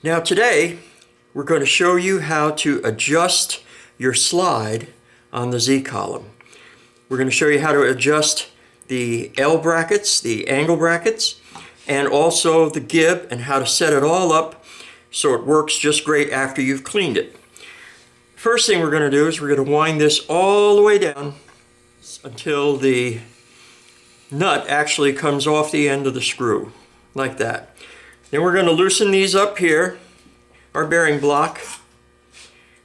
Now today we're going to show you how to adjust your slide on the Z-column. We're going to show you how to adjust the L brackets, the angle brackets, and also the gib, and how to set it all up so it works just great after you've cleaned it. First thing we're going to do is we're going to wind this all the way down until the nut actually comes off the end of the screw, like that. Then we're going to loosen these up here, our bearing block,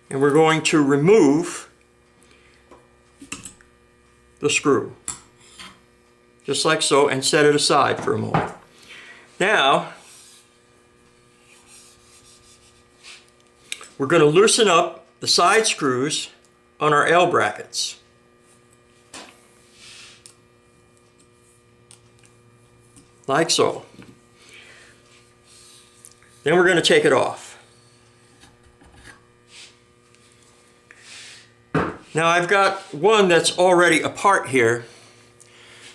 and we're going to remove the screw, just like so, and set it aside for a moment. Now, we're going to loosen up the side screws on our L brackets. Like so. Then we're going to take it off. Now I've got one that's already apart here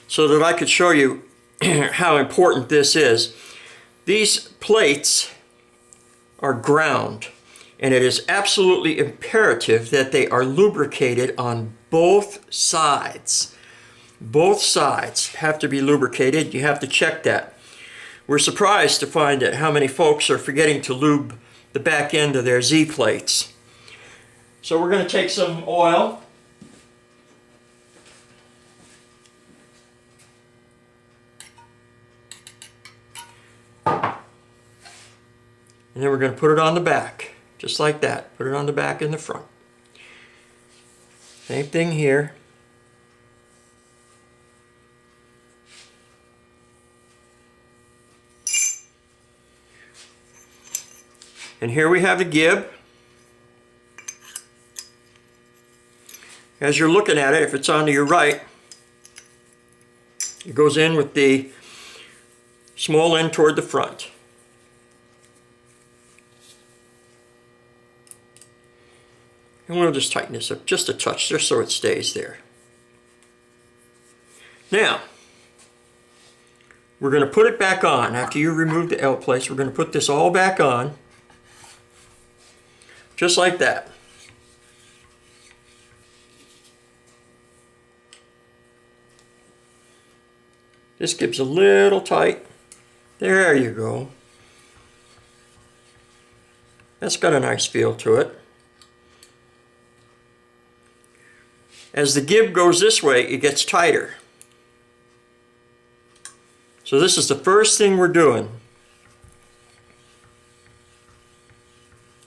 so that I could show you how important this is. These plates are ground, and it is absolutely imperative that they are lubricated on both sides. Both sides have to be lubricated. You have to check that. We're surprised to find that how many folks are forgetting to lube the back end of their Z plates. So we're going to take some oil. And then we're going to put it on the back, just like that. Put it on the back and the front. Same thing here. And here we have the gib. As you're looking at it, if it's on to your right, it goes in with the small end toward the front. And we'll just tighten this up just a touch, just so it stays there. Now, we're going to put it back on. After you remove the L plates, we're going to put this all back on. Just like that. This gib's a little tight. There you go. That's got a nice feel to it. As the gib goes this way, it gets tighter. So this is the first thing we're doing.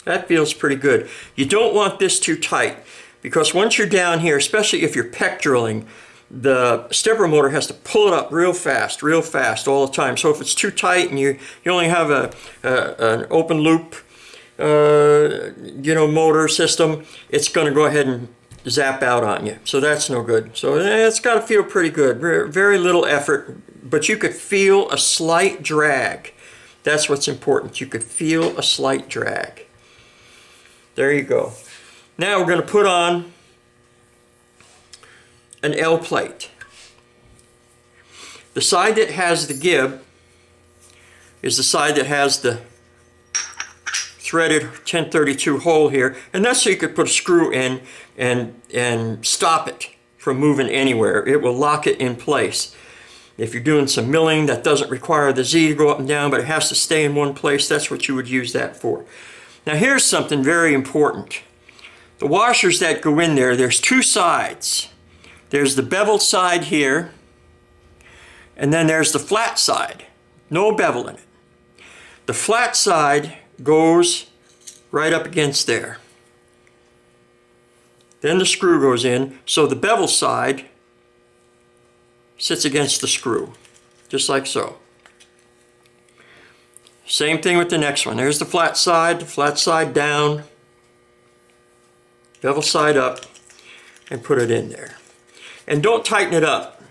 That feels pretty good. You don't want this too tight, because once you're down here, especially if you're peck drilling, the stepper motor has to pull it up real fast all the time. So if it's too tight and you only have an open loop motor system, it's going to go ahead and zap out on you. So that's no good. So it's got to feel pretty good. Very little effort, but you could feel a slight drag. That's what's important. You could feel a slight drag. There you go. Now we're going to put on an L plate. The side that has the gib is the side that has the threaded 1032 hole here, and that's so you could put a screw in and stop it from moving anywhere. It will lock it in place. If you're doing some milling that doesn't require the Z to go up and down, but it has to stay in one place, that's what you would use that for. Now here's something very important. The washers that go in there, there's two sides. There's the beveled side here, and then there's the flat side. No bevel in it. The flat side goes right up against there. Then the screw goes in, so the bevel side sits against the screw, just like so. Same thing with the next one. There's the flat side down, bevel side up, and put it in there. And don't tighten it up.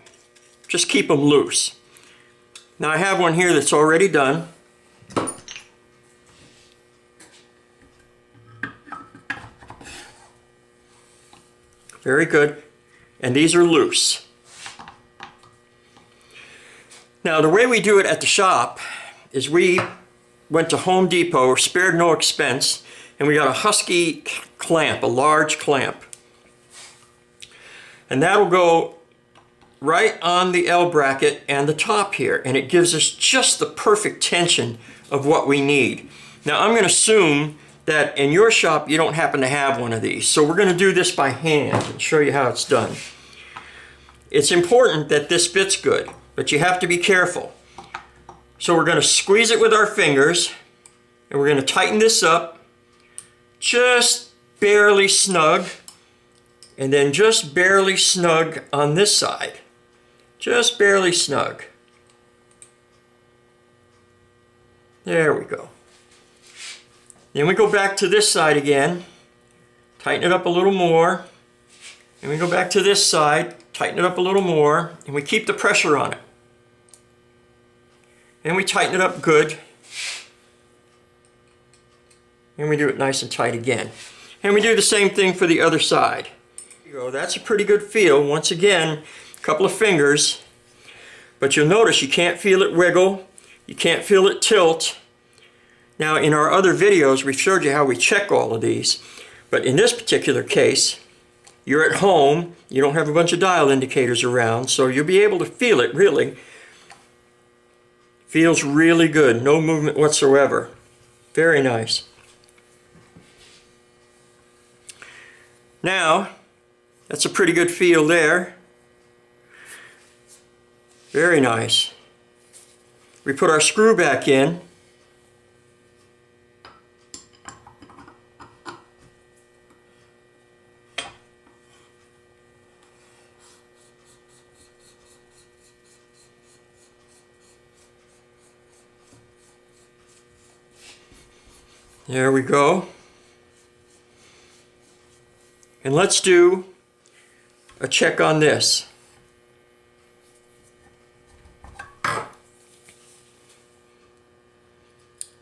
Just keep them loose. Now I have one here that's already done. Very good. And these are loose. Now the way we do it at the shop is we went to Home Depot, spared no expense, and we got a Husky clamp, a large clamp. And that'll go right on the L bracket and the top here, and it gives us just the perfect tension of what we need. Now I'm going to assume that in your shop you don't happen to have one of these, so we're going to do this by hand and show you how it's done. It's important that this fits good, but you have to be careful. So we're going to squeeze it with our fingers, and we're going to tighten this up just barely snug, and then just barely snug on this side. Just barely snug. There we go. Then we go back to this side again, tighten it up a little more, and we go back to this side, tighten it up a little more, and we keep the pressure on it. And we tighten it up good, and we do it nice and tight again. And we do the same thing for the other side. There you go. That's a pretty good feel. Once again, a couple of fingers, but you'll notice you can't feel it wiggle, you can't feel it tilt. Now in our other videos we showed you how we check all of these, but in this particular case you're at home, you don't have a bunch of dial indicators around, so you'll be able to feel it really. Feels really good, no movement whatsoever. Very nice. Now, that's a pretty good feel there. Very nice. We put our screw back in. There we go. And let's do a check on this.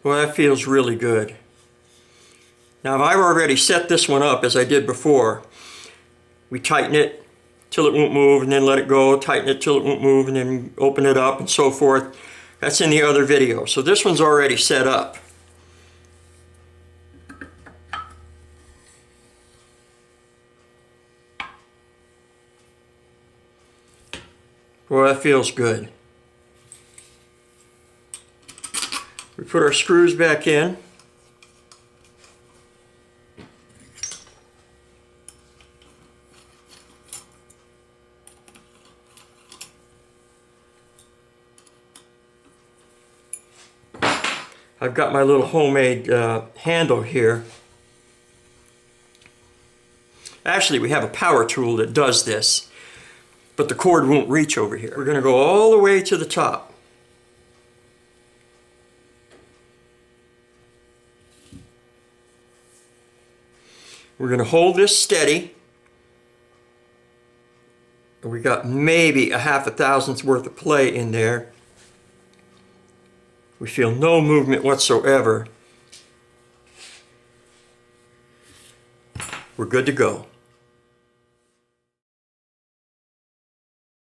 Well, that feels really good. Now, I've already set this one up as I did before. We tighten it till it won't move and then let it go, tighten it till it won't move and then open it up and so forth. That's in the other video. So this one's already set up. Boy, that feels good. We put our screws back in. I've got my little homemade handle here. Actually, we have a power tool that does this, but the cord won't reach over here. We're going to go all the way to the top. We're going to hold this steady. We got maybe a 1/2 thousandth worth of play in there. We feel no movement whatsoever. We're good to go.